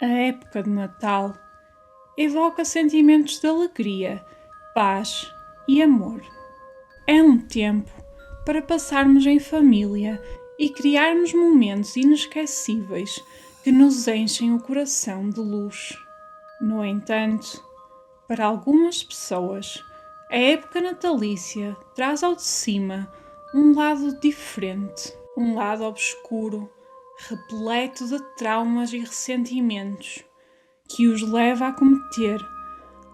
A época de Natal evoca sentimentos de alegria, paz e amor. É um tempo para passarmos em família e criarmos momentos inesquecíveis que nos enchem o coração de luz. No entanto, para algumas pessoas, a época natalícia traz ao de cima um lado diferente, um lado obscuro, repleto de traumas e ressentimentos, que os leva a cometer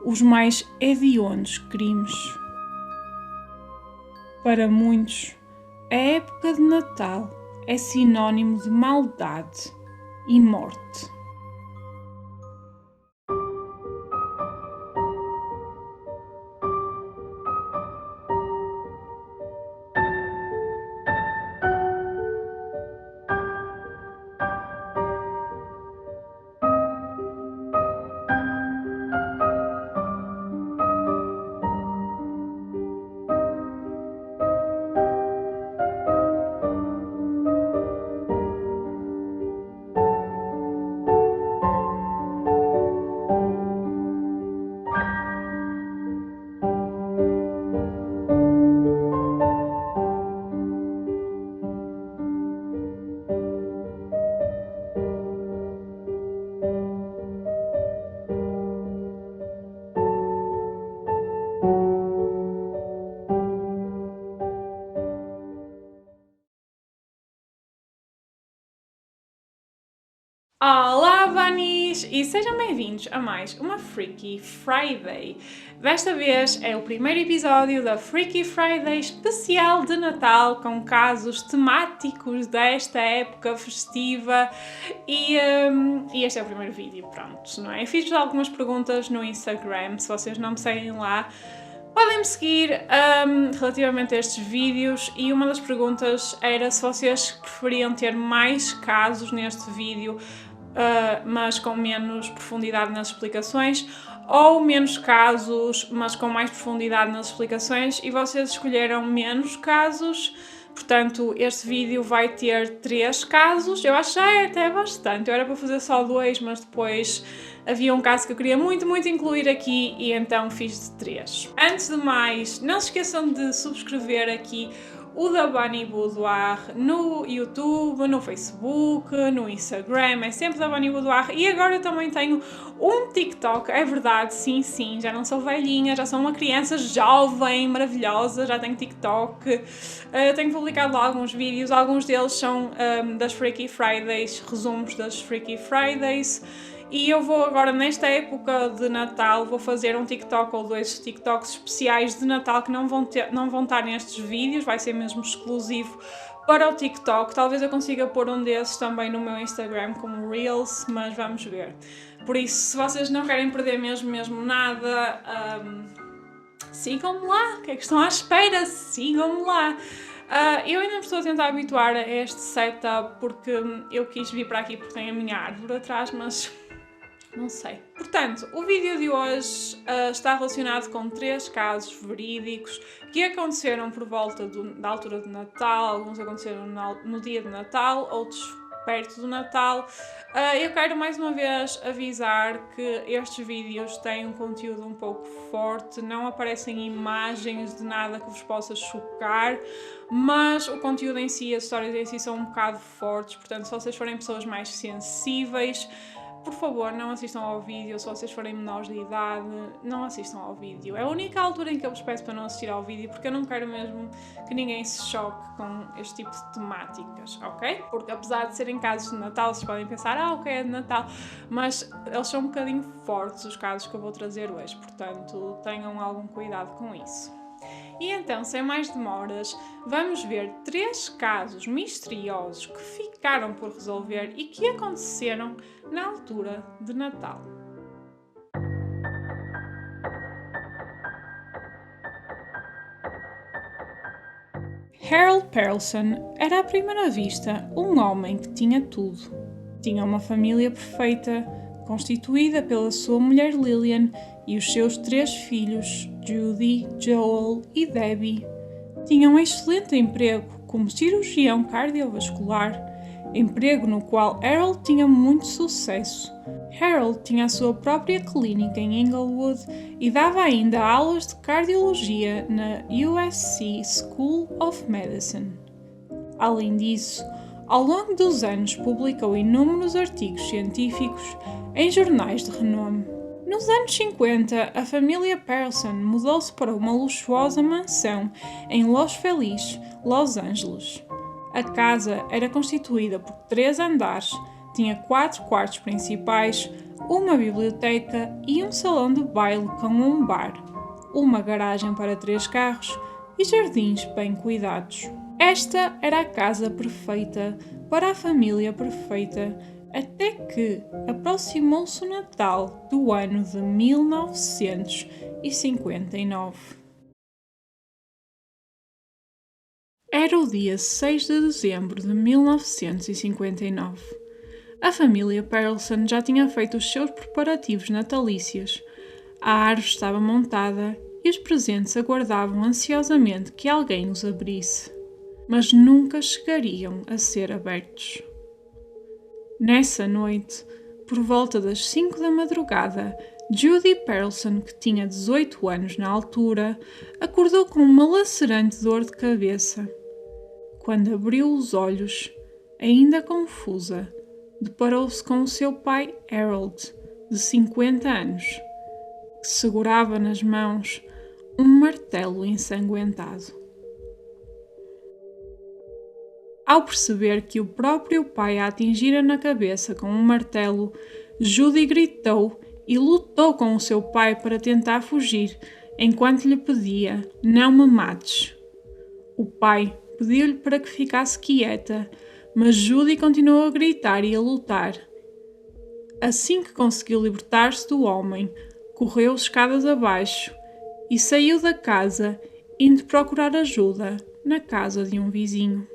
os mais hediondos crimes. Para muitos, a época de Natal é sinónimo de maldade e morte. Olá, Bunnies! E sejam bem-vindos a mais uma Freaky Friday. Desta vez é o primeiro episódio da Freaky Friday especial de Natal, com casos temáticos desta época festiva e este é o primeiro vídeo, pronto, não é? Eu fiz-vos algumas perguntas no Instagram, se vocês não me seguem lá, podem-me seguir relativamente a estes vídeos, e uma das perguntas era se vocês preferiam ter mais casos neste vídeo, mas com menos profundidade nas explicações, ou menos casos, mas com mais profundidade nas explicações, e vocês escolheram menos casos. Portanto, este vídeo vai ter 3 casos. Eu acho que já é até bastante. Eu era para fazer só 2, mas depois havia um caso que eu queria muito incluir aqui, e então fiz de 3. Antes de mais, não se esqueçam de subscrever aqui o da Bunny Boudoir no YouTube, no Facebook, no Instagram, é sempre da Bunny Boudoir. E agora eu também tenho um TikTok, é verdade, sim, já não sou velhinha, já sou uma criança jovem, maravilhosa, já tenho TikTok. Tenho publicado lá alguns vídeos, alguns deles são das Freaky Fridays, resumos das Freaky Fridays. E eu vou agora, nesta época de Natal, vou fazer um TikTok ou 2 TikToks especiais de Natal que não vão estar nestes vídeos, vai ser mesmo exclusivo para o TikTok. Talvez eu consiga pôr um desses também no meu Instagram como Reels, mas vamos ver. Por isso, se vocês não querem perder mesmo nada, sigam-me lá, o que é que estão à espera? Sigam-me lá! Eu ainda me estou a tentar habituar a este setup, porque eu quis vir para aqui porque tem a minha árvore atrás, mas não sei. Portanto, o vídeo de hoje está relacionado com 3 casos verídicos que aconteceram por volta da altura de Natal. Alguns aconteceram no dia de Natal, outros perto do Natal. Eu quero mais uma vez avisar que estes vídeos têm um conteúdo um pouco forte, não aparecem imagens de nada que vos possa chocar, mas o conteúdo em si, as histórias em si são um bocado fortes, portanto, se vocês forem pessoas mais sensíveis, por favor, não assistam ao vídeo. Se vocês forem menores de idade, não assistam ao vídeo. É a única altura em que eu vos peço para não assistir ao vídeo, porque eu não quero mesmo que ninguém se choque com este tipo de temáticas, ok? Porque apesar de serem casos de Natal, vocês podem pensar, ok, é de Natal, mas eles são um bocadinho fortes, os casos que eu vou trazer hoje, portanto, tenham algum cuidado com isso. E então, sem mais demoras, vamos ver 3 casos misteriosos que ficaram por resolver e que aconteceram na altura de Natal. Harold Perelson era à primeira vista um homem que tinha tudo. Tinha uma família perfeita, constituída pela sua mulher Lillian e os seus 3 filhos, Judy, Joel e Debbie. Tinha um excelente emprego como cirurgião cardiovascular, emprego no qual Harold tinha muito sucesso. Harold tinha a sua própria clínica em Englewood e dava ainda aulas de cardiologia na USC School of Medicine. Além disso, ao longo dos anos publicou inúmeros artigos científicos em jornais de renome. Nos anos 50, a família Pearson mudou-se para uma luxuosa mansão em Los Feliz, Los Angeles. A casa era constituída por 3 andares, tinha 4 quartos principais, uma biblioteca e um salão de baile com um bar, uma garagem para 3 carros e jardins bem cuidados. Esta era a casa perfeita para a família perfeita, até que aproximou-se o Natal do ano de 1959. Era o dia 6 de dezembro de 1959. A família Pearson já tinha feito os seus preparativos natalícios. A árvore estava montada e os presentes aguardavam ansiosamente que alguém os abrisse, mas nunca chegariam a ser abertos. Nessa noite, por volta das 5 da madrugada, Judy Pearson, que tinha 18 anos na altura, acordou com uma lacerante dor de cabeça. Quando abriu os olhos, ainda confusa, deparou-se com o seu pai Harold, de 50 anos, que segurava nas mãos um martelo ensanguentado. Ao perceber que o próprio pai a atingira na cabeça com um martelo, Judy gritou e lutou com o seu pai para tentar fugir, enquanto lhe pedia: "Não me mates." O pai pediu-lhe para que ficasse quieta, mas Judy continuou a gritar e a lutar. Assim que conseguiu libertar-se do homem, correu escadas abaixo e saiu da casa, indo procurar ajuda na casa de um vizinho.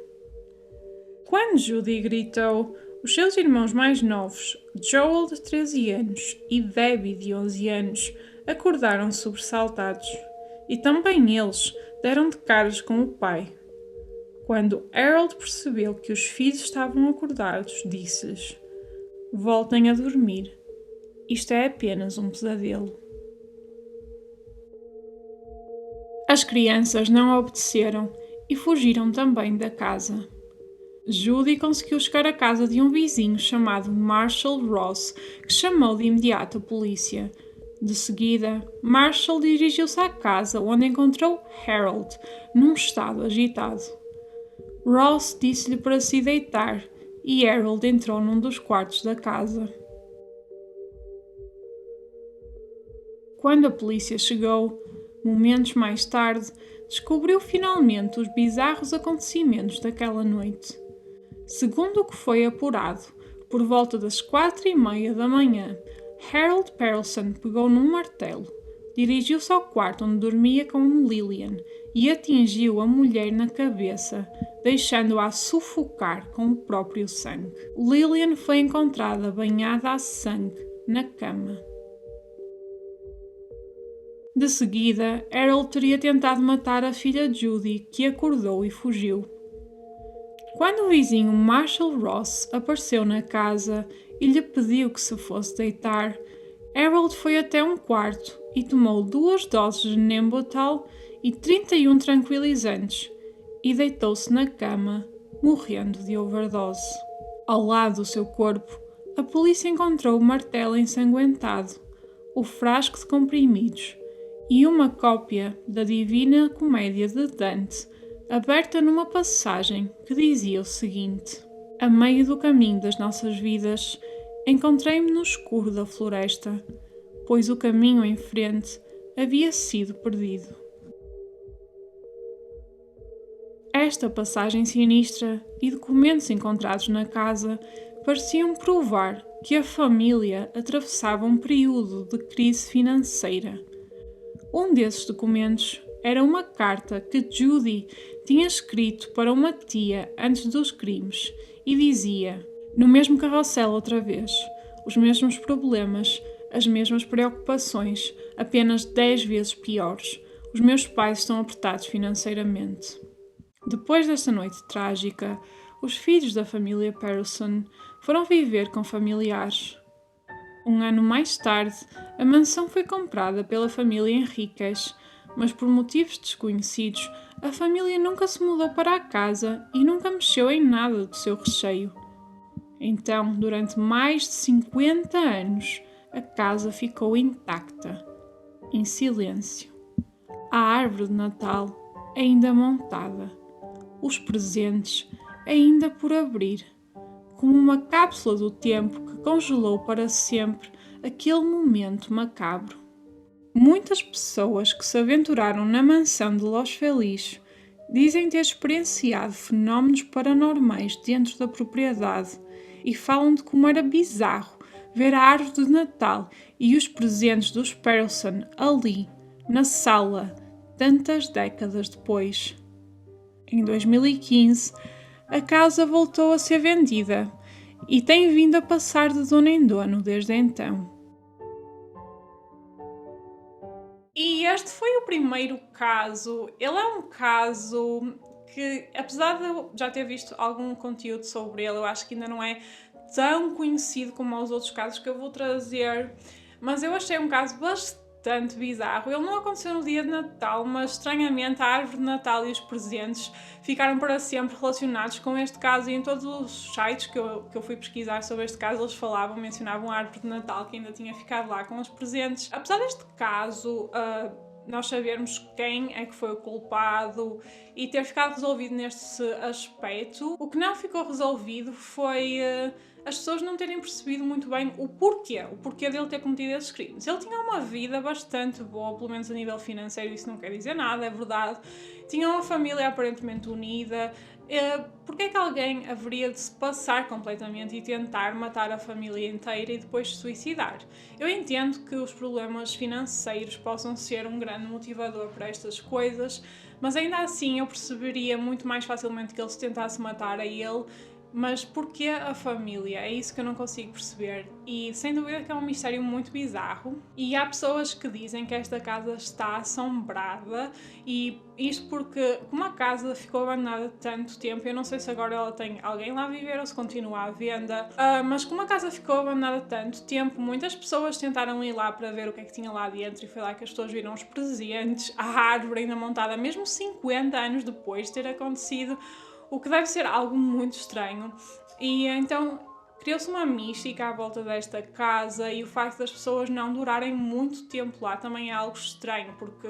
Quando Judy gritou, os seus irmãos mais novos, Joel, de 13 anos, e Debbie, de 11 anos, acordaram sobressaltados, e também eles deram de caras com o pai. Quando Harold percebeu que os filhos estavam acordados, disse-lhes: "Voltem a dormir. Isto é apenas um pesadelo." As crianças não obedeceram e fugiram também da casa. Judy conseguiu chegar à casa de um vizinho chamado Marshall Ross, que chamou de imediato a polícia. De seguida, Marshall dirigiu-se à casa, onde encontrou Harold, num estado agitado. Ross disse-lhe para se deitar e Harold entrou num dos quartos da casa. Quando a polícia chegou, momentos mais tarde, descobriu finalmente os bizarros acontecimentos daquela noite. Segundo o que foi apurado, por volta das 4:30 da manhã, Harold Pearson pegou num martelo, dirigiu-se ao quarto onde dormia com Lillian e atingiu a mulher na cabeça, deixando-a sufocar com o próprio sangue. Lillian foi encontrada banhada a sangue na cama. De seguida, Harold teria tentado matar a filha Judy, que acordou e fugiu. Quando o vizinho Marshall Ross apareceu na casa e lhe pediu que se fosse deitar, Harold foi até um quarto e tomou 2 doses de Nembutal e 31 tranquilizantes e deitou-se na cama, morrendo de overdose. Ao lado do seu corpo, a polícia encontrou o martelo ensanguentado, o frasco de comprimidos e uma cópia da Divina Comédia de Dante, aberta numa passagem que dizia o seguinte: "A meio do caminho das nossas vidas, encontrei-me no escuro da floresta, pois o caminho em frente havia sido perdido." Esta passagem sinistra e documentos encontrados na casa pareciam provar que a família atravessava um período de crise financeira. Um desses documentos era uma carta que Judy tinha escrito para uma tia antes dos crimes e dizia: "No mesmo carrossel outra vez, os mesmos problemas, as mesmas preocupações, apenas 10 vezes piores. Os meus pais estão apertados financeiramente." Depois desta noite trágica, os filhos da família Pearson foram viver com familiares. Um ano mais tarde, a mansão foi comprada pela família Henriques, mas por motivos desconhecidos, a família nunca se mudou para a casa e nunca mexeu em nada do seu recheio. Então, durante mais de 50 anos, a casa ficou intacta, em silêncio. A árvore de Natal ainda montada, os presentes ainda por abrir, como uma cápsula do tempo que congelou para sempre aquele momento macabro. Muitas pessoas que se aventuraram na mansão de Los Feliz dizem ter experienciado fenómenos paranormais dentro da propriedade e falam de como era bizarro ver a árvore de Natal e os presentes dos Perelson ali, na sala, tantas décadas depois. Em 2015, a casa voltou a ser vendida e tem vindo a passar de dono em dono desde então. E este foi o primeiro caso. Ele é um caso que, apesar de eu já ter visto algum conteúdo sobre ele, eu acho que ainda não é tão conhecido como os outros casos que eu vou trazer, mas eu achei um caso bastante bizarro. Ele não aconteceu no dia de Natal, mas estranhamente a árvore de Natal e os presentes ficaram para sempre relacionados com este caso, e em todos os sites que eu fui pesquisar sobre este caso eles mencionavam a árvore de Natal que ainda tinha ficado lá com os presentes. Apesar deste caso nós sabermos quem é que foi o culpado e ter ficado resolvido neste aspecto, o que não ficou resolvido foi as pessoas não terem percebido muito bem o porquê dele ter cometido esses crimes. Ele tinha uma vida bastante boa, pelo menos a nível financeiro, isso não quer dizer nada, é verdade. Tinha uma família aparentemente unida. Porquê é que alguém haveria de se passar completamente e tentar matar a família inteira e depois se suicidar? Eu entendo que os problemas financeiros possam ser um grande motivador para estas coisas, mas ainda assim eu perceberia muito mais facilmente que ele se tentasse matar a ele. Mas porquê a família? É isso que eu não consigo perceber. E sem dúvida que é um mistério muito bizarro. E há pessoas que dizem que esta casa está assombrada. E isto porque, como a casa ficou abandonada tanto tempo, eu não sei se agora ela tem alguém lá a viver ou se continua à venda. Mas como a casa ficou abandonada tanto tempo, muitas pessoas tentaram ir lá para ver o que é que tinha lá dentro. E foi lá que as pessoas viram os presentes, a árvore ainda montada, mesmo 50 anos depois de ter acontecido. O que deve ser algo muito estranho. E então criou-se uma mística à volta desta casa, e o facto das pessoas não durarem muito tempo lá também é algo estranho, porque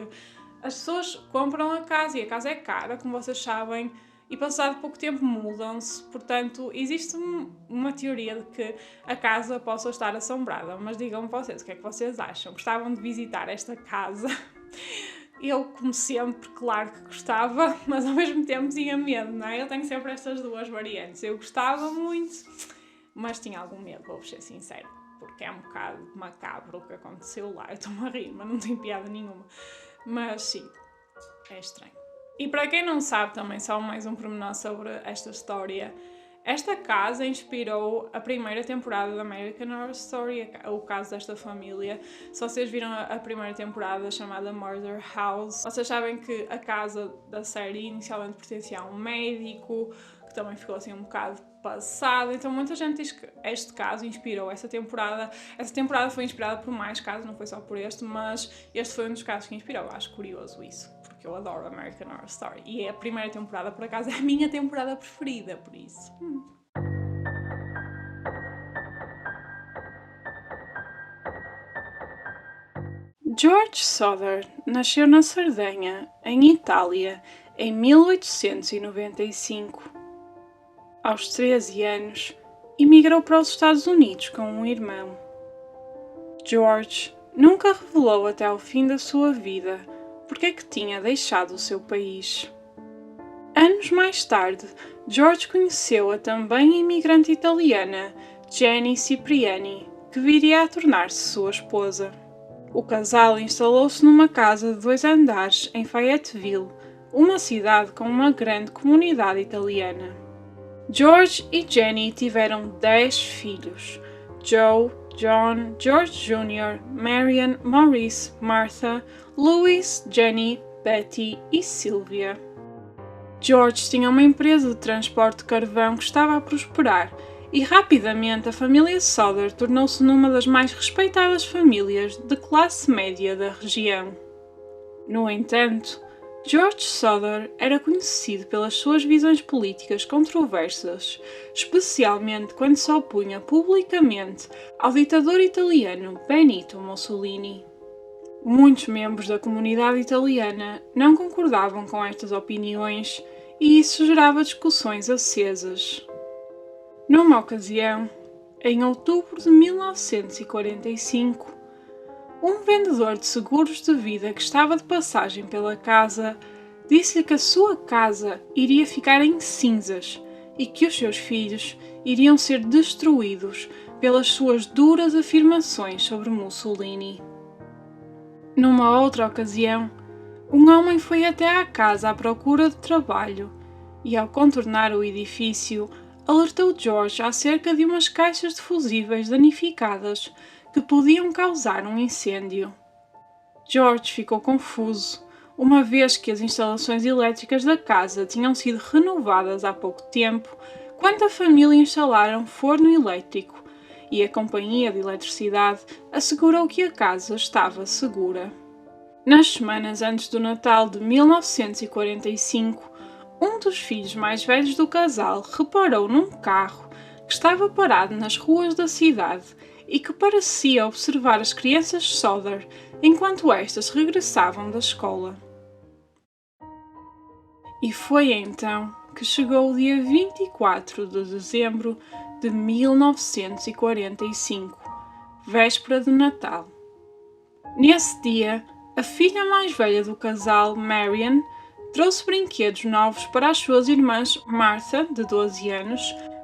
as pessoas compram a casa e a casa é cara, como vocês sabem, e passado pouco tempo mudam-se. Portanto, existe uma teoria de que a casa possa estar assombrada. Mas digam-me vocês, o que é que vocês acham? Gostavam de visitar esta casa? Eu, como sempre, claro que gostava, mas ao mesmo tempo tinha medo, não é? Eu tenho sempre estas duas variantes. Eu gostava muito, mas tinha algum medo, vou ser sincera, porque é um bocado macabro o que aconteceu lá. Eu estou-me a rir, mas não tem piada nenhuma. Mas sim, é estranho. E para quem não sabe também, só mais um pormenor sobre esta história. Esta casa inspirou a primeira temporada da American Horror Story, o caso desta família. Se vocês viram a primeira temporada chamada Murder House, vocês sabem que a casa da série inicialmente pertencia a um médico, que também ficou assim um bocado passado. Então muita gente diz que este caso inspirou essa temporada. Essa temporada foi inspirada por mais casos, não foi só por este, mas este foi um dos casos que inspirou. Acho curioso isso, porque eu adoro American Horror Story. E a primeira temporada, por acaso, é a minha temporada preferida, por isso. George Souther nasceu na Sardenha, em Itália, em 1895. Aos 13 anos, emigrou para os Estados Unidos com um irmão. George nunca revelou até ao fim da sua vida porque é que tinha deixado o seu país. Anos mais tarde, George conheceu a também imigrante italiana Jenny Cipriani, que viria a tornar-se sua esposa. O casal instalou-se numa casa de 2 andares em Fayetteville, uma cidade com uma grande comunidade italiana. George e Jenny tiveram 10 filhos: Joe, John, George Jr., Marian, Maurice, Martha, Louis, Jenny, Betty e Sylvia. George tinha uma empresa de transporte de carvão que estava a prosperar e rapidamente a família Souther tornou-se numa das mais respeitadas famílias de classe média da região. No entanto, George Souther era conhecido pelas suas visões políticas controversas, especialmente quando se opunha publicamente ao ditador italiano Benito Mussolini. Muitos membros da comunidade italiana não concordavam com estas opiniões e isso gerava discussões acesas. Numa ocasião, em outubro de 1945, um vendedor de seguros de vida que estava de passagem pela casa disse-lhe que a sua casa iria ficar em cinzas e que os seus filhos iriam ser destruídos pelas suas duras afirmações sobre Mussolini. Numa outra ocasião, um homem foi até à casa à procura de trabalho e, ao contornar o edifício, alertou George acerca de umas caixas de fusíveis danificadas que podiam causar um incêndio. George ficou confuso, uma vez que as instalações elétricas da casa tinham sido renovadas há pouco tempo, quando a família instalaram forno elétrico e a companhia de eletricidade assegurou que a casa estava segura. Nas semanas antes do Natal de 1945, um dos filhos mais velhos do casal reparou num carro que estava parado nas ruas da cidade e que parecia observar as crianças Souther enquanto estas regressavam da escola. E foi então que chegou o dia 24 de dezembro de 1945, véspera de Natal. Nesse dia, a filha mais velha do casal, Marian, trouxe brinquedos novos para as suas irmãs Martha, de 12 anos,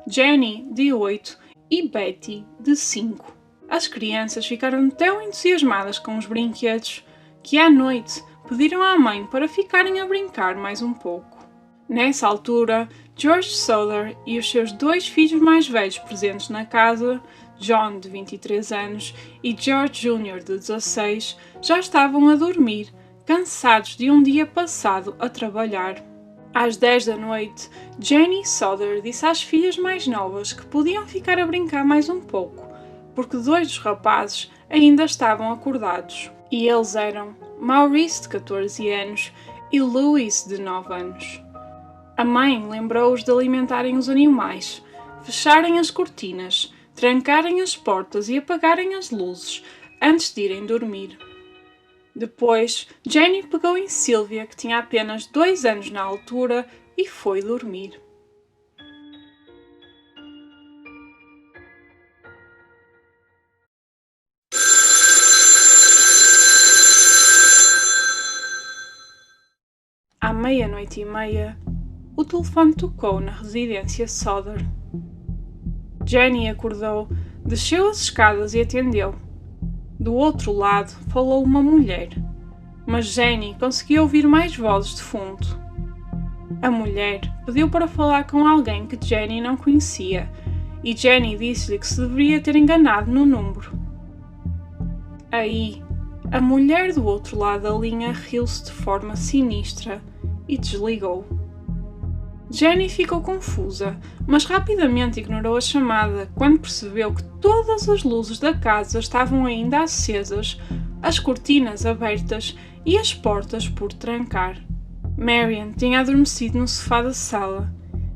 Jenny, de 8 e Betty, de 5. As crianças ficaram tão entusiasmadas com os brinquedos que à noite pediram à mãe para ficarem a brincar mais um pouco. Nessa altura, George Souther e os seus 2 filhos mais velhos presentes na casa, John, de 23 anos, e George Jr., de 16, já estavam a dormir, cansados de um dia passado a trabalhar. Às 10 da noite, Jenny Souther disse às filhas mais novas que podiam ficar a brincar mais um pouco, porque 2 dos rapazes ainda estavam acordados. E eles eram Maurice, de 14 anos, e Louis, de 9 anos. A mãe lembrou-os de alimentarem os animais, fecharem as cortinas, trancarem as portas e apagarem as luzes antes de irem dormir. Depois, Jenny pegou em Sylvia, que tinha apenas 2 anos na altura, e foi dormir. À 00:30, o telefone tocou na residência Souther. Jenny acordou, desceu as escadas e atendeu. Do outro lado falou uma mulher, mas Jenny conseguiu ouvir mais vozes de fundo. A mulher pediu para falar com alguém que Jenny não conhecia, e Jenny disse-lhe que se deveria ter enganado no número. Aí, a mulher do outro lado da linha riu-se de forma sinistra e desligou. Jenny ficou confusa, mas rapidamente ignorou a chamada quando percebeu que todas as luzes da casa estavam ainda acesas, as cortinas abertas e as portas por trancar. Marian tinha adormecido no sofá da sala,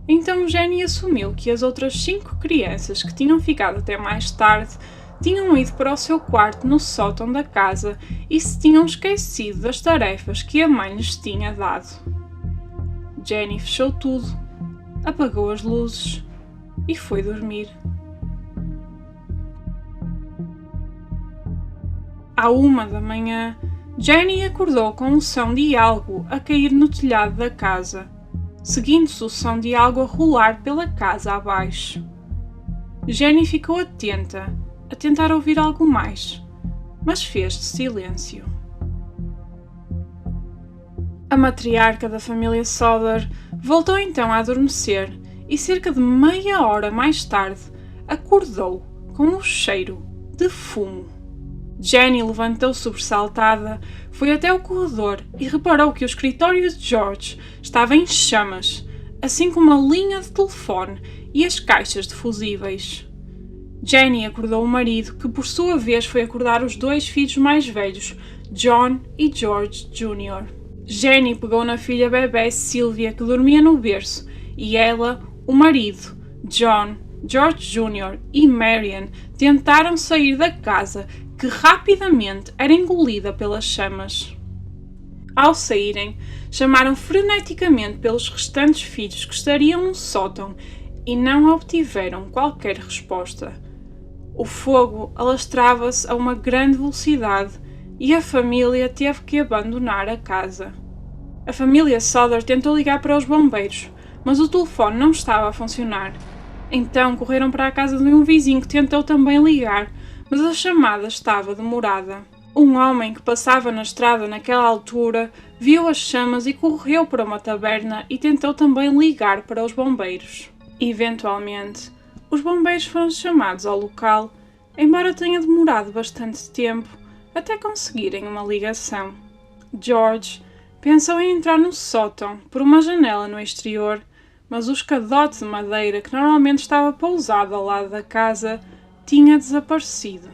então Jenny assumiu que as outras 5 crianças que tinham ficado até mais tarde tinham ido para o seu quarto no sótão da casa e se tinham esquecido das tarefas que a mãe lhes tinha dado. Jenny fechou tudo, apagou as luzes e foi dormir. À 1 da manhã, Jenny acordou com um som de algo a cair no telhado da casa, seguindo-se o som de algo a rolar pela casa abaixo. Jenny ficou atenta, a tentar ouvir algo mais, mas fez-se silêncio. A matriarca da família Souther voltou então a adormecer e cerca de meia hora mais tarde acordou com um cheiro de fumo. Jenny levantou-se sobressaltada, foi até o corredor e reparou que o escritório de George estava em chamas, assim como a linha de telefone e as caixas de fusíveis. Jenny acordou o marido, que por sua vez foi acordar os 2 filhos mais velhos, John e George Jr. Jenny pegou na filha bebê Sylvia, que dormia no berço, e ela, o marido, John, George Jr. e Marian tentaram sair da casa, que rapidamente era engolida pelas chamas. Ao saírem, chamaram freneticamente pelos restantes filhos que estariam no sótão e não obtiveram qualquer resposta. O fogo alastrava-se a uma grande velocidade e a família teve que abandonar a casa. A família Souther tentou ligar para os bombeiros, mas o telefone não estava a funcionar. Então correram para a casa de um vizinho que tentou também ligar, mas a chamada estava demorada. Um homem que passava na estrada naquela altura viu as chamas e correu para uma taberna e tentou também ligar para os bombeiros. Eventualmente, os bombeiros foram chamados ao local, embora tenha demorado bastante tempo até conseguirem uma ligação. George pensou em entrar no sótão por uma janela no exterior, mas o escadote de madeira que normalmente estava pousado ao lado da casa tinha desaparecido.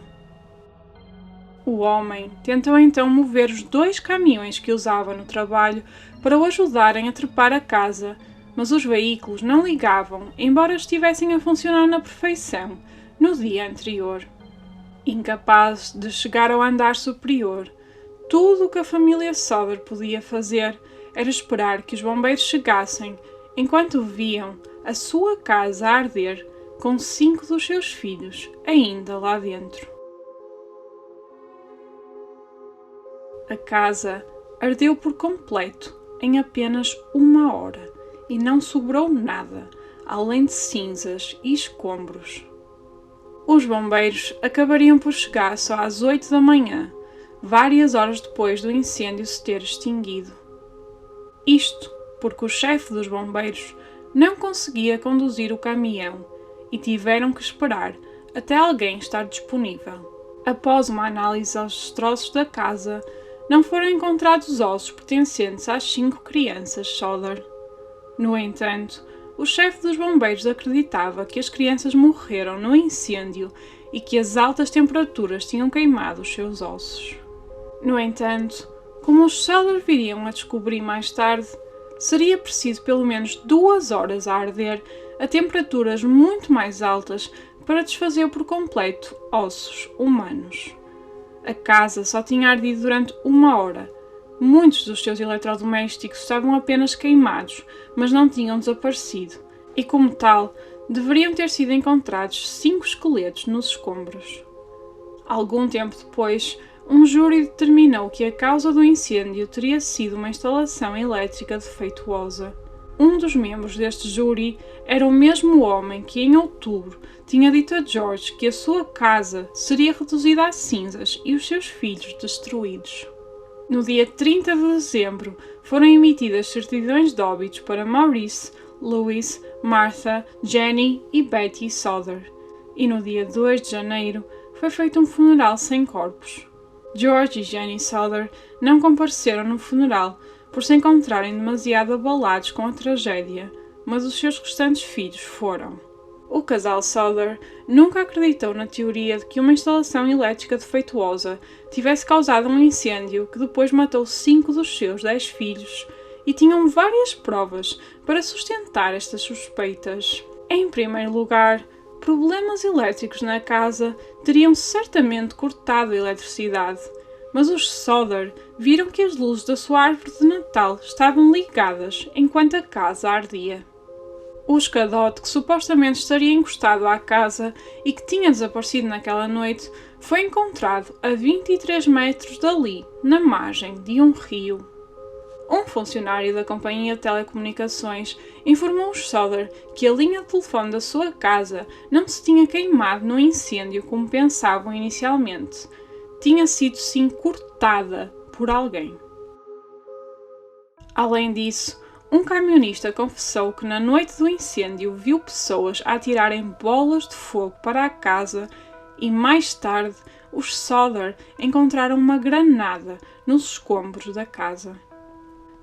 O homem tentou então mover os 2 caminhões que usava no trabalho para o ajudarem a trepar a casa, mas os veículos não ligavam, embora estivessem a funcionar na perfeição no dia anterior. Incapazes de chegar ao andar superior, tudo o que a família Souther podia fazer era esperar que os bombeiros chegassem enquanto viam a sua casa a arder com 5 dos seus filhos ainda lá dentro. A casa ardeu por completo em apenas 1 hora e não sobrou nada, além de cinzas e escombros. Os bombeiros acabariam por chegar só às 8 da manhã, várias horas depois do incêndio se ter extinguido. Isto porque o chefe dos bombeiros não conseguia conduzir o caminhão e tiveram que esperar até alguém estar disponível. Após uma análise aos destroços da casa, não foram encontrados ossos pertencentes às 5 crianças Souther. No entanto, o chefe dos bombeiros acreditava que as crianças morreram no incêndio e que as altas temperaturas tinham queimado os seus ossos. No entanto, como os Souther viriam a descobrir mais tarde, seria preciso pelo menos 2 horas a arder a temperaturas muito mais altas para desfazer por completo ossos humanos. A casa só tinha ardido durante 1 hora. Muitos dos seus eletrodomésticos estavam apenas queimados, mas não tinham desaparecido, e como tal, deveriam ter sido encontrados 5 esqueletos nos escombros. Algum tempo depois, um júri determinou que a causa do incêndio teria sido uma instalação elétrica defeituosa. Um dos membros deste júri era o mesmo homem que, em outubro, tinha dito a George que a sua casa seria reduzida a cinzas e os seus filhos destruídos. No dia 30 de dezembro, foram emitidas certidões de óbitos para Maurice, Louis, Martha, Jenny e Betty Souther, e no dia 2 de janeiro foi feito um funeral sem corpos. George e Jenny Souther não compareceram no funeral por se encontrarem demasiado abalados com a tragédia, mas os seus restantes filhos foram. O casal Souther nunca acreditou na teoria de que uma instalação elétrica defeituosa tivesse causado um incêndio que depois matou 5 dos seus 10 filhos, e tinham várias provas para sustentar estas suspeitas. Em primeiro lugar, problemas elétricos na casa teriam certamente cortado a eletricidade, mas os Souther viram que as luzes da sua árvore de Natal estavam ligadas enquanto a casa ardia. O escadote que supostamente estaria encostado à casa e que tinha desaparecido naquela noite foi encontrado a 23 metros dali, na margem de um rio. Um funcionário da companhia de telecomunicações informou os Souther que a linha de telefone da sua casa não se tinha queimado no incêndio como pensavam inicialmente. Tinha sido sim cortada por alguém. Além disso, um camionista confessou que na noite do incêndio viu pessoas a atirarem bolas de fogo para a casa e mais tarde os Souther encontraram uma granada nos escombros da casa.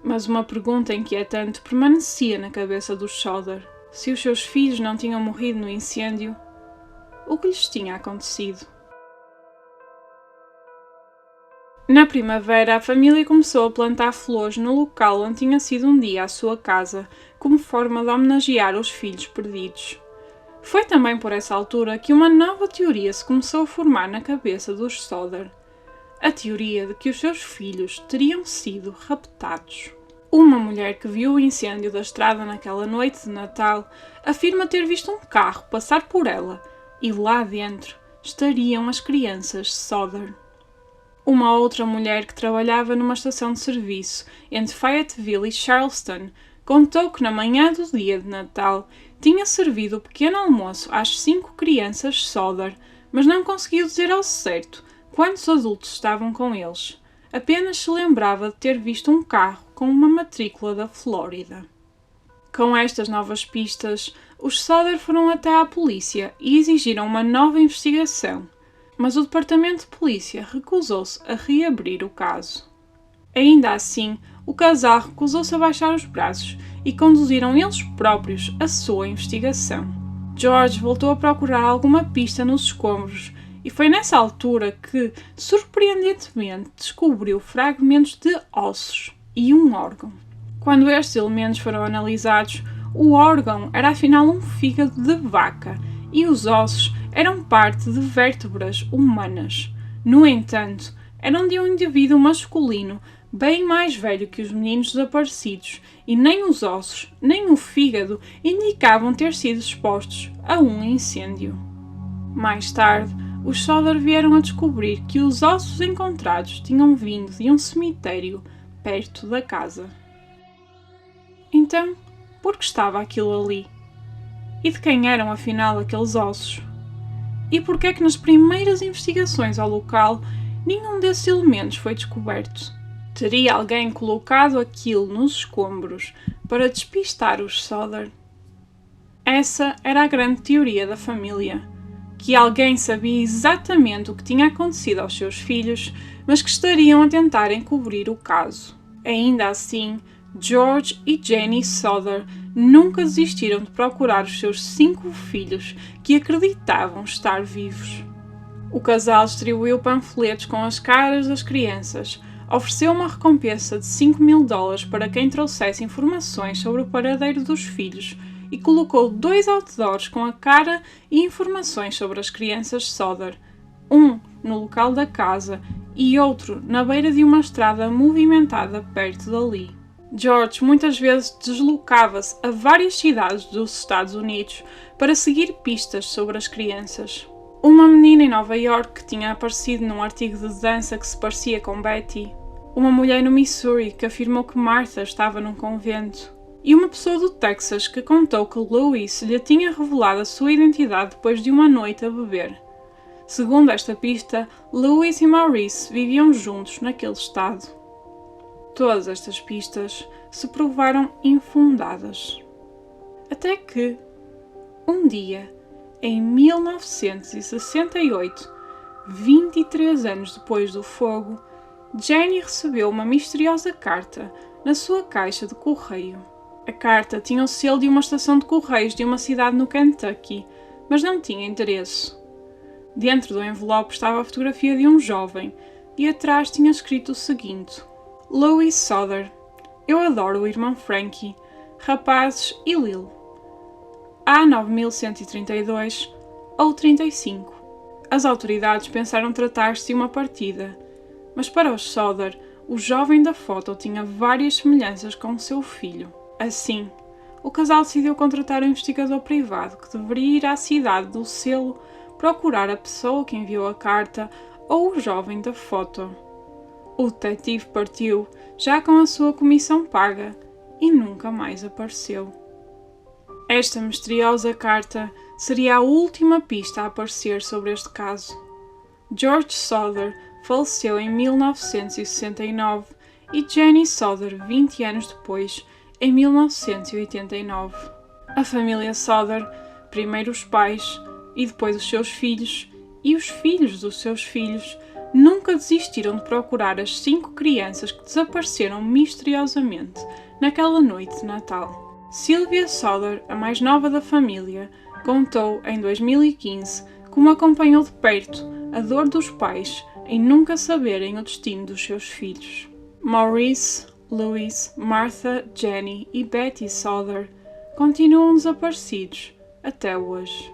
Mas uma pergunta inquietante permanecia na cabeça dos Souther. se os seus filhos não tinham morrido no incêndio, o que lhes tinha acontecido. Na primavera, a família começou a plantar flores no local onde tinha sido um dia a sua casa, como forma de homenagear os filhos perdidos. Foi também por essa altura que uma nova teoria se começou a formar na cabeça dos Sodder. A teoria de que os seus filhos teriam sido raptados. Uma mulher que viu o incêndio da estrada naquela noite de Natal afirma ter visto um carro passar por ela e lá dentro estariam as crianças Sodder. Uma outra mulher que trabalhava numa estação de serviço entre Fayetteville e Charleston contou que na manhã do dia de Natal tinha servido o pequeno almoço às 5 crianças Sodder, mas não conseguiu dizer ao certo quantos adultos estavam com eles. Apenas se lembrava de ter visto um carro com uma matrícula da Flórida. Com estas novas pistas, os Sodder foram até à polícia e exigiram uma nova investigação, mas o departamento de polícia recusou-se a reabrir o caso. Ainda assim, o casal recusou-se a baixar os braços e conduziram eles próprios a sua investigação. George voltou a procurar alguma pista nos escombros e foi nessa altura que, surpreendentemente, descobriu fragmentos de ossos e um órgão. Quando estes elementos foram analisados, o órgão era afinal um fígado de vaca e os ossos eram parte de vértebras humanas. No entanto, eram de um indivíduo masculino bem mais velho que os meninos desaparecidos e nem os ossos nem o fígado indicavam ter sido expostos a um incêndio. Mais tarde, os Sodder vieram a descobrir que os ossos encontrados tinham vindo de um cemitério perto da casa. Então, por que estava aquilo ali? E de quem eram afinal aqueles ossos? E por que é que nas primeiras investigações ao local nenhum desses elementos foi descoberto? Teria alguém colocado aquilo nos escombros para despistar os Sodder? Essa era a grande teoria da família, que alguém sabia exatamente o que tinha acontecido aos seus filhos, mas que estariam a tentar encobrir o caso. Ainda assim, George e Jenny Sodder nunca desistiram de procurar os seus 5 filhos que acreditavam estar vivos. O casal distribuiu panfletos com as caras das crianças, ofereceu uma recompensa de $5.000 para quem trouxesse informações sobre o paradeiro dos filhos e colocou 2 outdoors com a cara e informações sobre as crianças Sodder, um no local da casa e outro na beira de uma estrada movimentada perto dali. George muitas vezes deslocava-se a várias cidades dos Estados Unidos para seguir pistas sobre as crianças. Uma menina em Nova York que tinha aparecido num artigo de dança que se parecia com Betty, uma mulher no Missouri que afirmou que Martha estava num convento, e uma pessoa do Texas que contou que Louis lhe tinha revelado a sua identidade depois de uma noite a beber. Segundo esta pista, Louis e Maurice viviam juntos naquele estado. Todas estas pistas se provaram infundadas. Até que, um dia, em 1968, 23 anos depois do fogo, Jenny recebeu uma misteriosa carta na sua caixa de correio. A carta tinha o selo de uma estação de correios de uma cidade no Kentucky, mas não tinha endereço. Dentro do envelope estava a fotografia de um jovem e atrás tinha escrito o seguinte: Louis Sodder, eu adoro o irmão Frankie, rapazes e Lil. A 9132 ou 35. As autoridades pensaram tratar-se de uma partida, mas para os Sodder, o jovem da foto tinha várias semelhanças com seu filho. Assim, o casal decidiu contratar um investigador privado que deveria ir à cidade do selo procurar a pessoa que enviou a carta ou o jovem da foto. O detetive partiu, já com a sua comissão paga, e nunca mais apareceu. Esta misteriosa carta seria a última pista a aparecer sobre este caso. George Sodder faleceu em 1969 e Jenny Sodder 20 anos depois, em 1989. A família Sodder, primeiro os pais e depois os seus filhos e os filhos dos seus filhos, nunca desistiram de procurar as 5 crianças que desapareceram misteriosamente naquela noite de Natal. Sylvia Souther, a mais nova da família, contou em 2015 como acompanhou de perto a dor dos pais em nunca saberem o destino dos seus filhos. Maurice, Louis, Martha, Jenny e Betty Souther continuam desaparecidos até hoje.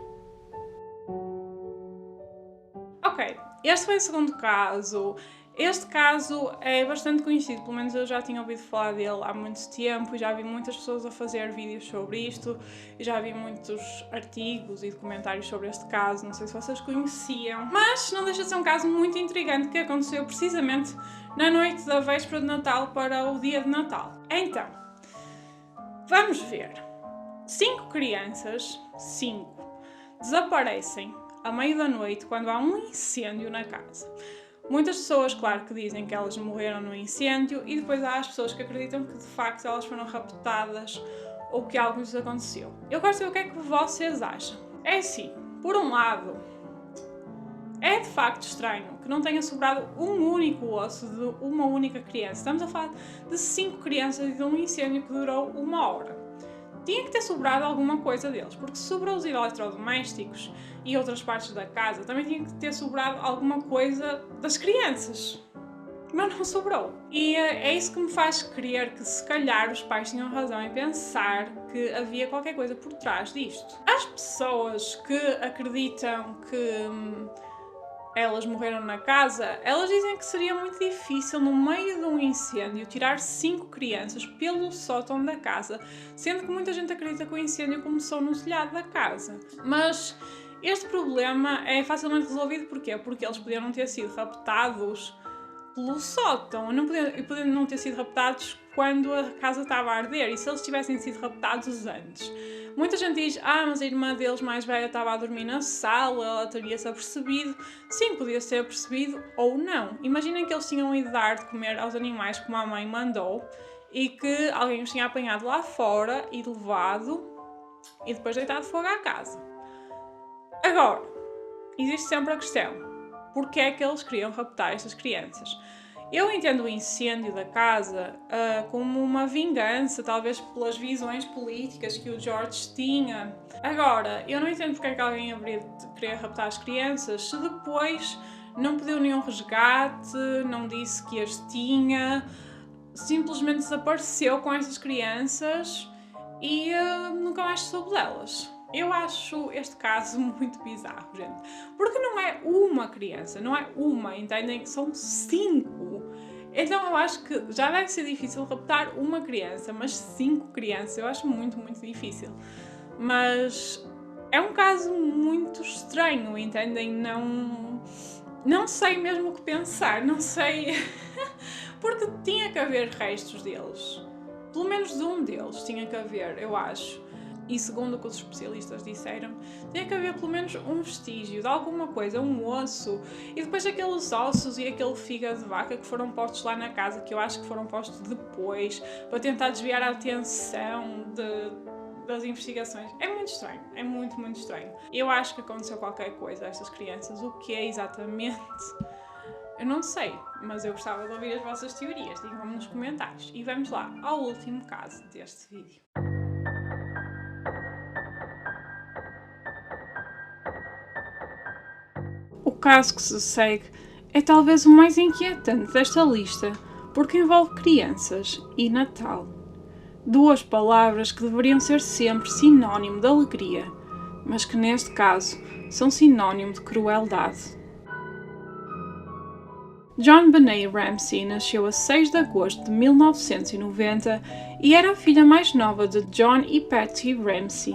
Ok, este foi o segundo caso. Este caso é bastante conhecido, pelo menos eu já tinha ouvido falar dele há muito tempo e já vi muitas pessoas a fazer vídeos sobre isto e já vi muitos artigos e documentários sobre este caso, não sei se vocês conheciam, mas não deixa de ser um caso muito intrigante que aconteceu precisamente na noite da véspera de Natal para o dia de Natal. Então, vamos ver. 5 crianças, desaparecem à meia da noite quando há um incêndio na casa. Muitas pessoas, claro, que dizem que elas morreram no incêndio e depois há as pessoas que acreditam que de facto elas foram raptadas ou que algo lhes aconteceu. Eu quero saber o que é que vocês acham. É assim, por um lado, é de facto estranho que não tenha sobrado um único osso de uma única criança. Estamos a falar de 5 crianças e de um incêndio que durou 1 hora. Tinha que ter sobrado alguma coisa deles, porque se sobrou os eletrodomésticos e outras partes da casa, também tinha que ter sobrado alguma coisa das crianças. Mas não sobrou. E é isso que me faz crer que se calhar os pais tinham razão em pensar que havia qualquer coisa por trás disto. As pessoas que acreditam que elas morreram na casa, elas dizem que seria muito difícil, no meio de um incêndio, tirar 5 crianças pelo sótão da casa, sendo que muita gente acredita que o incêndio começou no telhado da casa. Mas este problema é facilmente resolvido, porquê? Porque eles podiam não ter sido raptados pelo sótão, podiam não ter sido raptados quando a casa estava a arder, e se eles tivessem sido raptados antes. Muita gente diz, mas a irmã deles mais velha estava a dormir na sala, ela teria-se apercebido. Sim, podia ser apercebido ou não. Imaginem que eles tinham ido dar de comer aos animais como a mãe mandou e que alguém os tinha apanhado lá fora e levado e depois deitado fogo à casa. Agora, existe sempre a questão, porquê é que eles queriam raptar estas crianças? Eu entendo o incêndio da casa como uma vingança, talvez pelas visões políticas que o George tinha. Agora, eu não entendo porque é que alguém haveria de querer raptar as crianças se depois não pediu nenhum resgate, não disse que as tinha, simplesmente desapareceu com essas crianças e nunca mais soube delas. Eu acho este caso muito bizarro, gente. Porque não é uma criança, não é uma, entendem? São 5. Então eu acho que já deve ser difícil raptar uma criança, mas 5 crianças eu acho muito, muito difícil. Mas é um caso muito estranho, entendem? Não sei mesmo o que pensar, não sei. Porque tinha que haver restos deles. Pelo menos de um deles tinha que haver, eu acho. E segundo o que os especialistas disseram, tinha que haver pelo menos um vestígio de alguma coisa, um osso. E depois aqueles ossos e aquele fígado de vaca que foram postos lá na casa, que eu acho que foram postos depois, para tentar desviar a atenção das investigações. É muito estranho, é muito, muito estranho. Eu acho que aconteceu qualquer coisa a estas crianças. O que é exatamente? Eu não sei, mas eu gostava de ouvir as vossas teorias. Digam-me nos comentários. E vamos lá ao último caso deste vídeo. O caso que se segue é talvez o mais inquietante desta lista, porque envolve crianças e Natal. 2 palavras que deveriam ser sempre sinónimo de alegria, mas que neste caso são sinónimo de crueldade. John Benet Ramsey nasceu a 6 de agosto de 1990 e era a filha mais nova de John e Patty Ramsey.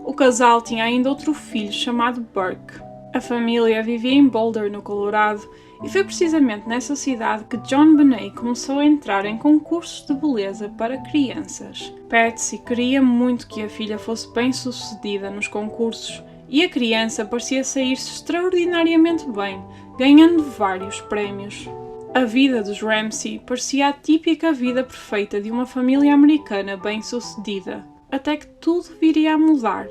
O casal tinha ainda outro filho chamado Burke. A família vivia em Boulder, no Colorado, e foi precisamente nessa cidade que John Benet começou a entrar em concursos de beleza para crianças. Patsy queria muito que a filha fosse bem-sucedida nos concursos, e a criança parecia sair-se extraordinariamente bem, ganhando vários prémios. A vida dos Ramsey parecia a típica vida perfeita de uma família americana bem-sucedida, até que tudo viria a mudar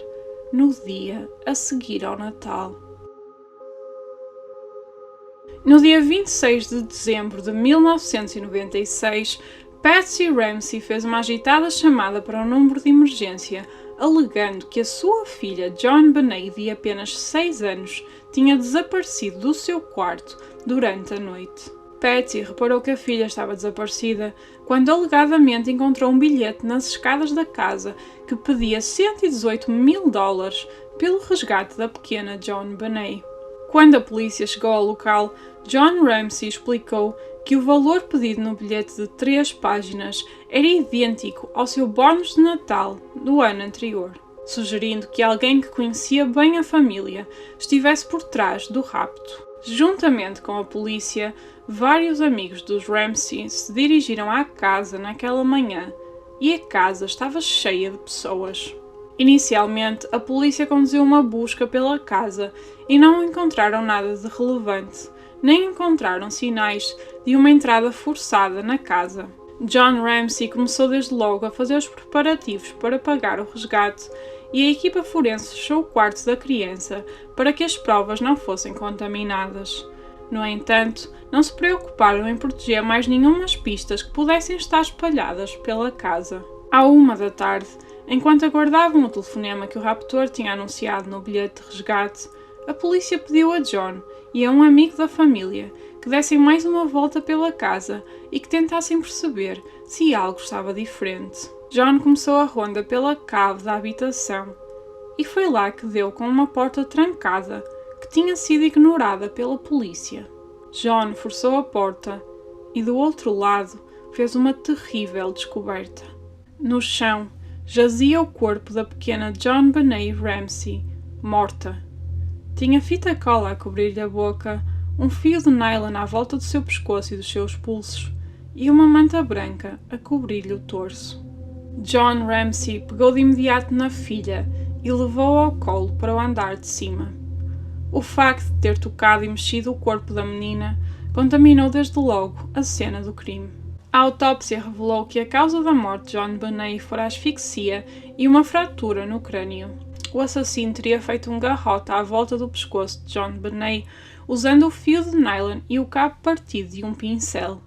no dia a seguir ao Natal. No dia 26 de dezembro de 1996, Patsy Ramsey fez uma agitada chamada para um número de emergência, alegando que a sua filha John Benet, de apenas 6 anos, tinha desaparecido do seu quarto durante a noite. Patsy reparou que a filha estava desaparecida quando alegadamente encontrou um bilhete nas escadas da casa que pedia $118.000 pelo resgate da pequena John Benet. Quando a polícia chegou ao local, John Ramsey explicou que o valor pedido no bilhete de 3 páginas era idêntico ao seu bónus de Natal do ano anterior, sugerindo que alguém que conhecia bem a família estivesse por trás do rapto. Juntamente com a polícia, vários amigos dos Ramsey se dirigiram à casa naquela manhã e a casa estava cheia de pessoas. Inicialmente, a polícia conduziu uma busca pela casa e não encontraram nada de relevante, nem encontraram sinais de uma entrada forçada na casa. John Ramsey começou desde logo a fazer os preparativos para pagar o resgate e a equipa forense fechou o quarto da criança para que as provas não fossem contaminadas. No entanto, não se preocuparam em proteger mais nenhumas pistas que pudessem estar espalhadas pela casa. À 1 da tarde, enquanto aguardavam o telefonema que o raptor tinha anunciado no bilhete de resgate, a polícia pediu a John e a um amigo da família que dessem mais uma volta pela casa e que tentassem perceber se algo estava diferente. John começou a ronda pela cave da habitação e foi lá que deu com uma porta trancada que tinha sido ignorada pela polícia. John forçou a porta e do outro lado fez uma terrível descoberta. No chão jazia o corpo da pequena John Benet Ramsey, morta. Tinha fita cola a cobrir-lhe a boca, um fio de nylon à volta do seu pescoço e dos seus pulsos e uma manta branca a cobrir-lhe o torso. John Ramsey pegou de imediato na filha e levou-a ao colo para o andar de cima. O facto de ter tocado e mexido o corpo da menina contaminou desde logo a cena do crime. A autópsia revelou que a causa da morte de John Benet fora asfixia e uma fratura no crânio. O assassino teria feito um garrote à volta do pescoço de John Benet usando o fio de nylon e o cabo partido de um pincel.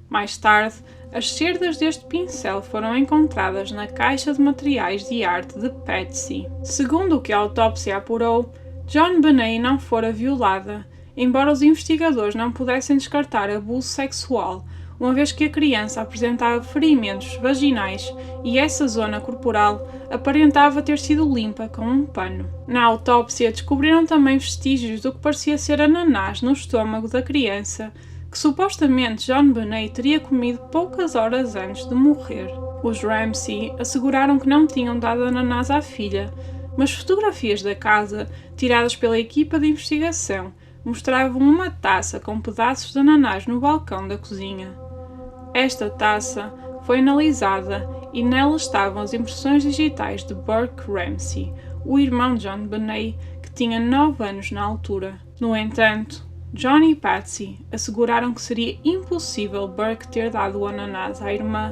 Mais tarde, as cerdas deste pincel foram encontradas na caixa de materiais de arte de Patsy. Segundo o que a autópsia apurou, John Benet não fora violada, embora os investigadores não pudessem descartar abuso sexual, uma vez que a criança apresentava ferimentos vaginais e essa zona corporal aparentava ter sido limpa com um pano. Na autópsia descobriram também vestígios do que parecia ser ananás no estômago da criança, que supostamente John Benet teria comido poucas horas antes de morrer. Os Ramsey asseguraram que não tinham dado ananás à filha, mas fotografias da casa, tiradas pela equipa de investigação, mostravam uma taça com pedaços de ananás no balcão da cozinha. Esta taça foi analisada e nela estavam as impressões digitais de Burke Ramsey, o irmão de John Benet, que tinha 9 anos na altura. No entanto, John e Patsy asseguraram que seria impossível Burke ter dado o ananás à irmã,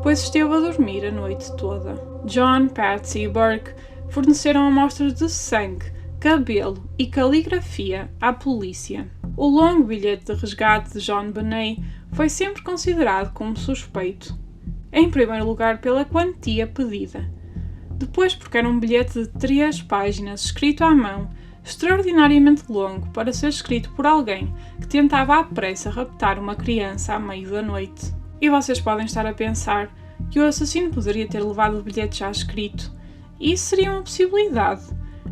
pois esteve a dormir a noite toda. John, Patsy e Burke forneceram amostras de sangue, cabelo e caligrafia à polícia. O longo bilhete de resgate de John Benet foi sempre considerado como suspeito. Em primeiro lugar pela quantia pedida. Depois porque era um bilhete de 3 páginas escrito à mão, extraordinariamente longo para ser escrito por alguém que tentava à pressa raptar uma criança à meio da noite. E vocês podem estar a pensar que o assassino poderia ter levado o bilhete já escrito. E isso seria uma possibilidade,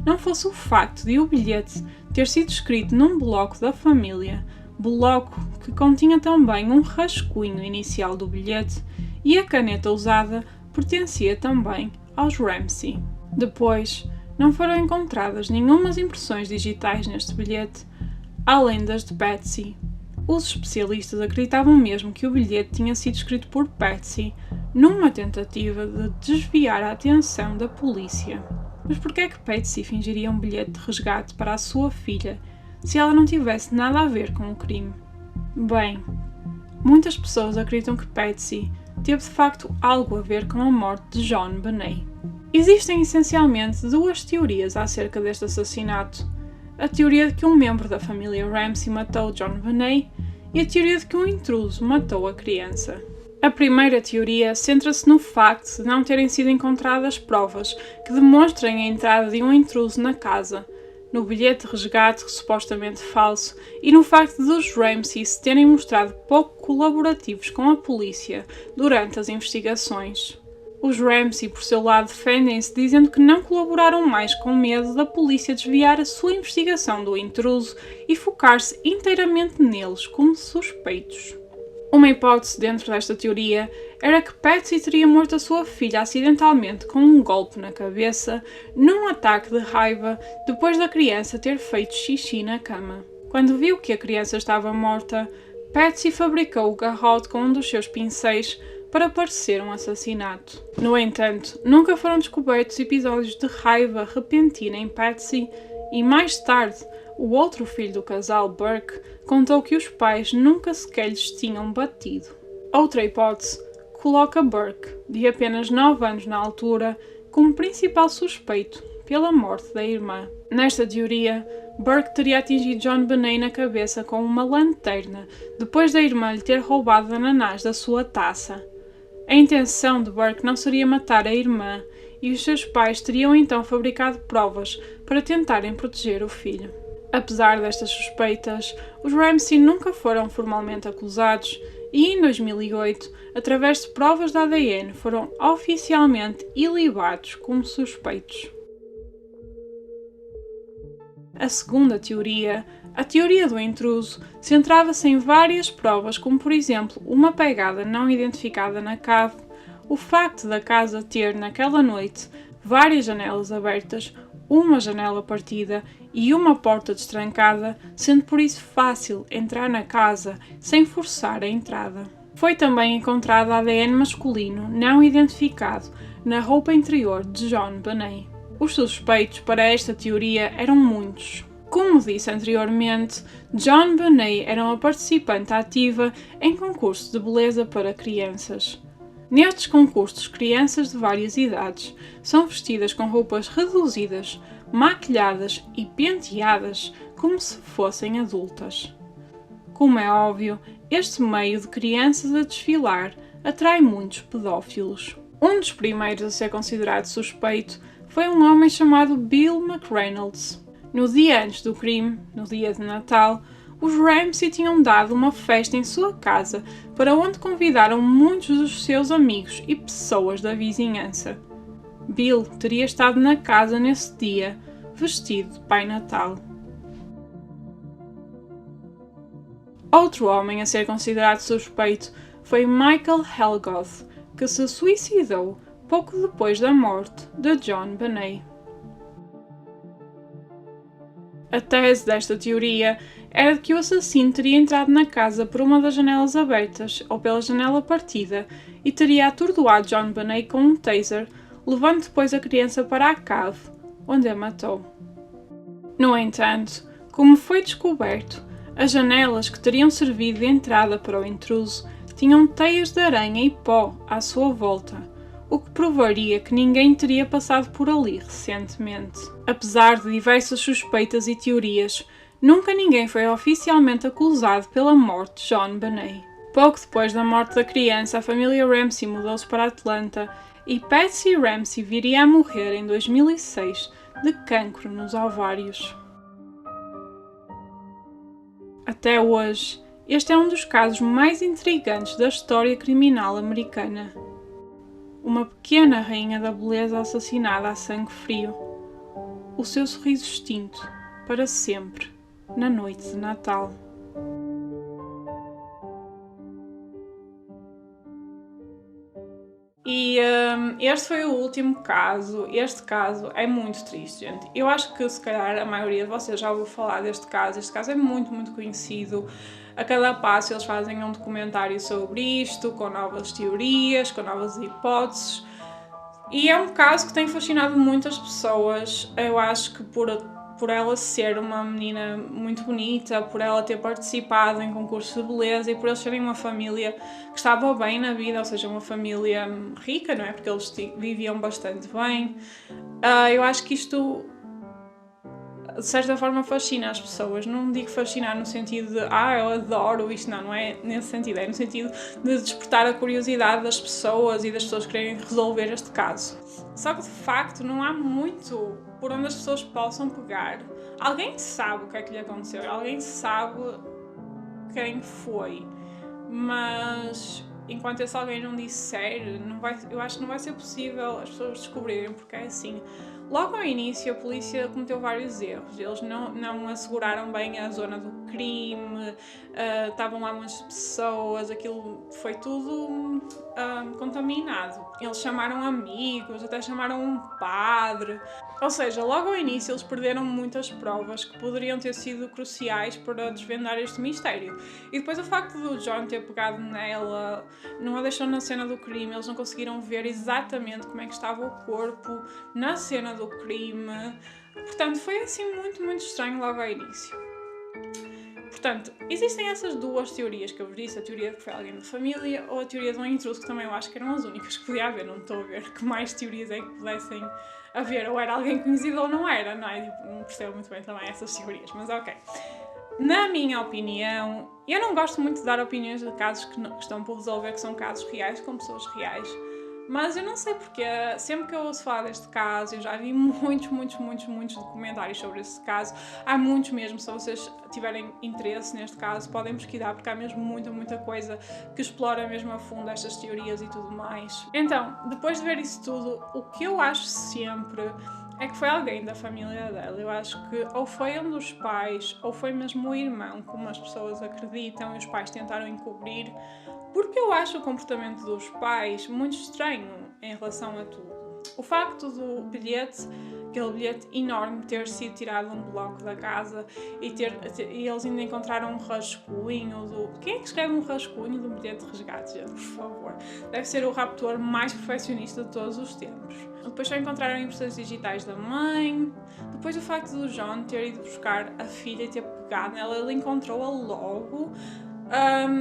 não fosse o facto de o bilhete ter sido escrito num bloco da família, bloco que continha também um rascunho inicial do bilhete e a caneta usada pertencia também aos Ramsey. Depois, não foram encontradas nenhumas impressões digitais neste bilhete, além das de Patsy. Os especialistas acreditavam mesmo que o bilhete tinha sido escrito por Patsy numa tentativa de desviar a atenção da polícia. Mas por que é que Patsy fingiria um bilhete de resgate para a sua filha se ela não tivesse nada a ver com o crime? Bem, muitas pessoas acreditam que Patsy teve de facto algo a ver com a morte de John Benet. Existem essencialmente 2 teorias acerca deste assassinato. A teoria de que um membro da família Ramsey matou John Benet e a teoria de que um intruso matou a criança. A primeira teoria centra-se no facto de não terem sido encontradas provas que demonstrem a entrada de um intruso na casa, no bilhete de resgate supostamente falso e no facto dos Ramsey se terem mostrado pouco colaborativos com a polícia durante as investigações. Os Ramsey, por seu lado, defendem-se dizendo que não colaboraram mais com medo da polícia desviar a sua investigação do intruso e focar-se inteiramente neles como suspeitos. Uma hipótese dentro desta teoria era que Patsy teria morto a sua filha acidentalmente com um golpe na cabeça num ataque de raiva depois da criança ter feito xixi na cama. Quando viu que a criança estava morta, Patsy fabricou o garrote com um dos seus pincéis para parecer um assassinato. No entanto, nunca foram descobertos episódios de raiva repentina em Patsy e mais tarde, o outro filho do casal, Burke, contou que os pais nunca sequer lhes tinham batido. Outra hipótese coloca Burke, de apenas 9 anos na altura, como principal suspeito pela morte da irmã. Nesta teoria, Burke teria atingido John Benet na cabeça com uma lanterna depois da irmã lhe ter roubado ananás da sua taça. A intenção de Burke não seria matar a irmã e os seus pais teriam então fabricado provas para tentarem proteger o filho. Apesar destas suspeitas, os Ramsey nunca foram formalmente acusados e, em 2008, através de provas de ADN, foram oficialmente ilibados como suspeitos. A segunda teoria, a teoria do intruso, centrava-se em várias provas, como por exemplo uma pegada não identificada na cave, o facto da casa ter, naquela noite, várias janelas abertas, uma janela partida e uma porta destrancada, sendo por isso fácil entrar na casa sem forçar a entrada. Foi também encontrado ADN masculino não identificado na roupa interior de John Benet. Os suspeitos para esta teoria eram muitos. Como disse anteriormente, John Benet era uma participante ativa em concursos de beleza para crianças. Nestes concursos, crianças de várias idades são vestidas com roupas reduzidas, maquilhadas e penteadas como se fossem adultas. Como é óbvio, este meio de crianças a desfilar atrai muitos pedófilos. Um dos primeiros a ser considerado suspeito foi um homem chamado Bill McReynolds. No dia antes do crime, no dia de Natal, os Ramsey tinham dado uma festa em sua casa para onde convidaram muitos dos seus amigos e pessoas da vizinhança. Bill teria estado na casa nesse dia, vestido de Pai Natal. Outro homem a ser considerado suspeito foi Michael Helgoth, que se suicidou pouco depois da morte de John Benet. A tese desta teoria era de que o assassino teria entrado na casa por uma das janelas abertas ou pela janela partida e teria atordoado John Benet com um taser, levando depois a criança para a cave, onde a matou. No entanto, como foi descoberto, as janelas que teriam servido de entrada para o intruso tinham teias de aranha e pó à sua volta, o que provaria que ninguém teria passado por ali recentemente. Apesar de diversas suspeitas e teorias, nunca ninguém foi oficialmente acusado pela morte de John Benet. Pouco depois da morte da criança, a família Ramsey mudou-se para Atlanta e Patsy Ramsey viria a morrer em 2006 de cancro nos ovários. Até hoje, este é um dos casos mais intrigantes da história criminal americana. Uma pequena rainha da beleza assassinada a sangue frio. O seu sorriso extinto, para sempre, na noite de Natal. E este foi o último caso. Este caso é muito triste, gente. Eu acho que se calhar a maioria de vocês já ouviu falar deste caso. Este caso é muito, muito conhecido. A cada passo eles fazem um documentário sobre isto, com novas teorias, com novas hipóteses. E é um caso que tem fascinado muitas pessoas. Eu acho que por ela ser uma menina muito bonita, por ela ter participado em concursos de beleza e por eles serem uma família que estava bem na vida, ou seja, uma família rica, não é? Porque eles viviam bastante bem. Eu acho que isto de certa forma fascina as pessoas. Não digo fascinar no sentido de eu adoro isto, não é nesse sentido, é no sentido de despertar a curiosidade das pessoas e das pessoas quererem resolver este caso. Só que de facto não há muito por onde as pessoas possam pegar. Alguém sabe o que é que lhe aconteceu, alguém sabe quem foi, mas enquanto esse alguém não disser, eu acho que não vai ser possível as pessoas descobrirem, porque é assim. Logo ao início, a polícia cometeu vários erros. Eles não asseguraram bem a zona do crime, estavam lá muitas pessoas, aquilo foi tudo contaminado. Eles chamaram amigos, até chamaram um padre. Ou seja, logo ao início eles perderam muitas provas que poderiam ter sido cruciais para desvendar este mistério. E depois o facto do John ter pegado nela, não a deixou na cena do crime, eles não conseguiram ver exatamente como é que estava o corpo na cena do crime. Portanto, foi assim muito, muito estranho logo ao início. Portanto, existem essas duas teorias que eu vos disse, a teoria de que foi alguém da família ou a teoria de um intruso, que também eu acho que eram as únicas que podia haver, não estou a ver que mais teorias é que pudessem haver, ou era alguém conhecido ou não era, não é? Não percebo muito bem também essas teorias, mas ok. Na minha opinião, eu não gosto muito de dar opiniões de casos que estão por resolver, que são casos reais, com pessoas reais. Mas eu não sei porque, sempre que eu ouço falar deste caso, eu já vi muitos documentários sobre esse caso. Há muitos mesmo, se vocês tiverem interesse neste caso, podem pesquisar, porque há mesmo muita coisa que explora mesmo a fundo estas teorias e tudo mais. Então, depois de ver isso tudo, o que eu acho sempre é que foi alguém da família dela. Eu acho que ou foi um dos pais, ou foi mesmo o irmão, como as pessoas acreditam, e os pais tentaram encobrir. Porque eu acho o comportamento dos pais muito estranho em relação a tudo. O facto do bilhete, aquele bilhete enorme, ter sido tirado de um bloco da casa e eles ainda encontraram um rascunho do... Quem é que escreve um rascunho de um bilhete de resgate, gente? Por favor. Deve ser o raptor mais perfeccionista de todos os tempos. Depois só encontraram impressões digitais da mãe. Depois o facto do John ter ido buscar a filha e ter pegado nela, ele encontrou-a logo.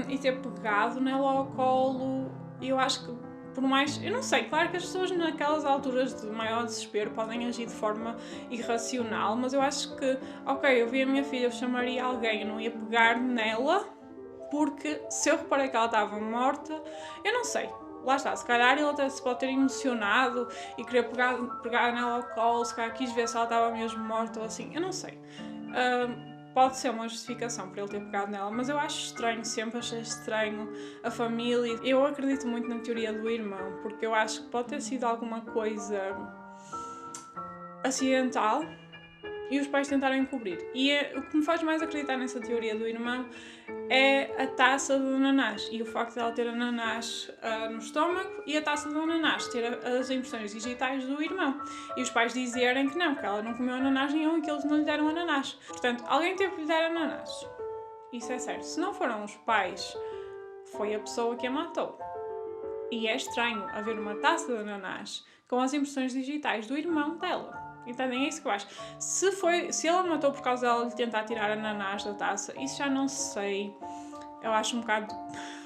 E ter pegado nela ao colo. E eu acho que, por mais... Eu não sei, claro que as pessoas naquelas alturas de maior desespero podem agir de forma irracional, mas eu acho que, ok, eu vi a minha filha, eu chamaria alguém, eu não ia pegar nela, porque se eu reparei que ela estava morta, eu não sei. Lá está, se calhar ele até se pode ter emocionado e querer pegar nela ao colo, se calhar quis ver se ela estava mesmo morta ou assim, eu não sei. Pode ser uma justificação para ele ter pegado nela, mas eu acho estranho, sempre achei estranho a família. Eu acredito muito na teoria do irmão, porque eu acho que pode ter sido alguma coisa acidental e os pais tentaram encobrir. E o que me faz mais acreditar nessa teoria do irmão é a taça do ananás e o facto de ela ter ananás no estômago e a taça do ananás ter as impressões digitais do irmão e os pais dizerem que ela não comeu ananás nenhum e que eles não lhe deram ananás. Portanto, alguém teve que lhe dar ananás. Isso é certo. Se não foram os pais, foi a pessoa que a matou. E é estranho haver uma taça de ananás com as impressões digitais do irmão dela. Entendem? É isso que eu acho. Se ela matou por causa dela de tentar tirar ananás da taça, isso já não sei. Eu acho um bocado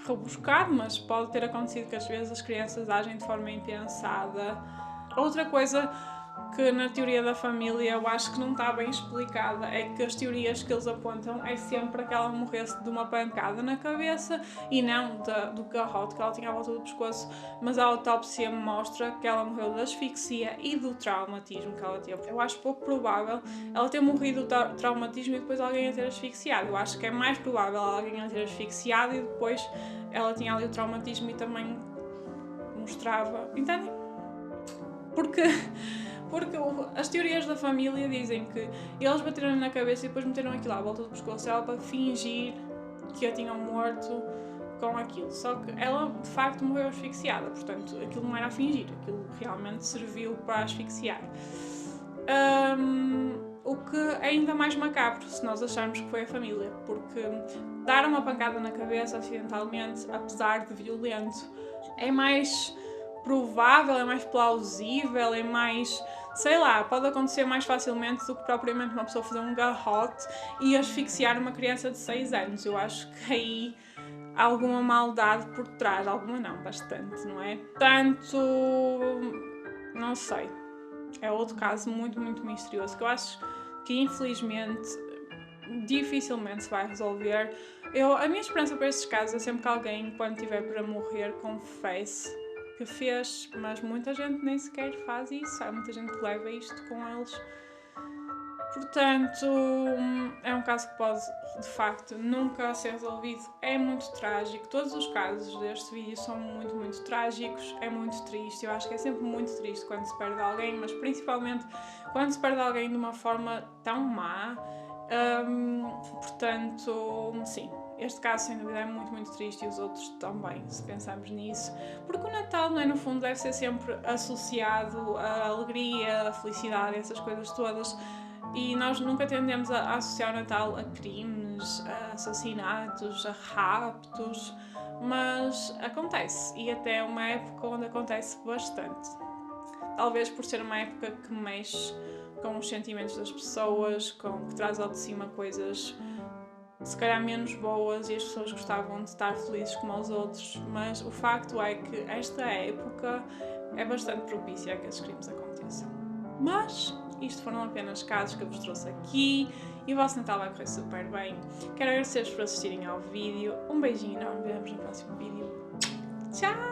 rebuscado, mas pode ter acontecido que às vezes as crianças agem de forma impensada. Outra coisa que na teoria da família eu acho que não está bem explicada é que as teorias que eles apontam é sempre que ela morresse de uma pancada na cabeça e não do garrote que ela tinha à volta do pescoço, mas a autópsia mostra que ela morreu de asfixia e do traumatismo que ela teve. Eu acho pouco provável ela ter morrido do traumatismo e depois alguém a ter asfixiado. Eu acho que é mais provável alguém a ter asfixiado e depois ela tinha ali o traumatismo e também mostrava. Entendem? Porque as teorias da família dizem que eles bateram na cabeça e depois meteram aquilo à volta do pescoço dela para fingir que a tinham morto com aquilo. Só que ela, de facto, morreu asfixiada. Portanto, aquilo não era a fingir. Aquilo realmente serviu para asfixiar. O que é ainda mais macabro, se nós acharmos que foi a família. Porque dar uma pancada na cabeça acidentalmente, apesar de violento, é mais provável, é mais plausível, é mais... sei lá, pode acontecer mais facilmente do que propriamente uma pessoa fazer um garrote e asfixiar uma criança de 6 anos. Eu acho que aí há alguma maldade por trás. Alguma não, bastante, não é? Portanto, não sei. É outro caso muito misterioso que eu acho que infelizmente dificilmente se vai resolver. A minha esperança para estes casos é sempre que alguém, quando estiver para morrer, confesse que fez, mas muita gente nem sequer faz isso, há muita gente que leva isto com eles. Portanto, é um caso que pode, de facto, nunca ser resolvido. É muito trágico. Todos os casos deste vídeo são muito, muito trágicos. É muito triste. Eu acho que é sempre muito triste quando se perde alguém, mas principalmente quando se perde alguém de uma forma tão má. Portanto, sim. Este caso, sem dúvida, é muito, muito triste e os outros também, se pensarmos nisso. Porque o Natal, não é, no fundo, deve ser sempre associado à alegria, à felicidade, essas coisas todas. E nós nunca tendemos a associar o Natal a crimes, a assassinatos, a raptos, mas acontece. E até é uma época onde acontece bastante. Talvez por ser uma época que mexe com os sentimentos das pessoas, que traz ao de cima coisas se calhar menos boas e as pessoas gostavam de estar felizes como os outros, mas o facto é que esta época é bastante propícia a que esses crimes aconteçam. Mas isto foram apenas casos que eu vos trouxe aqui e o vosso Natal vai correr super bem. Quero agradecer-vos por assistirem ao vídeo. Um beijinho enorme, vemos no próximo vídeo. Tchau!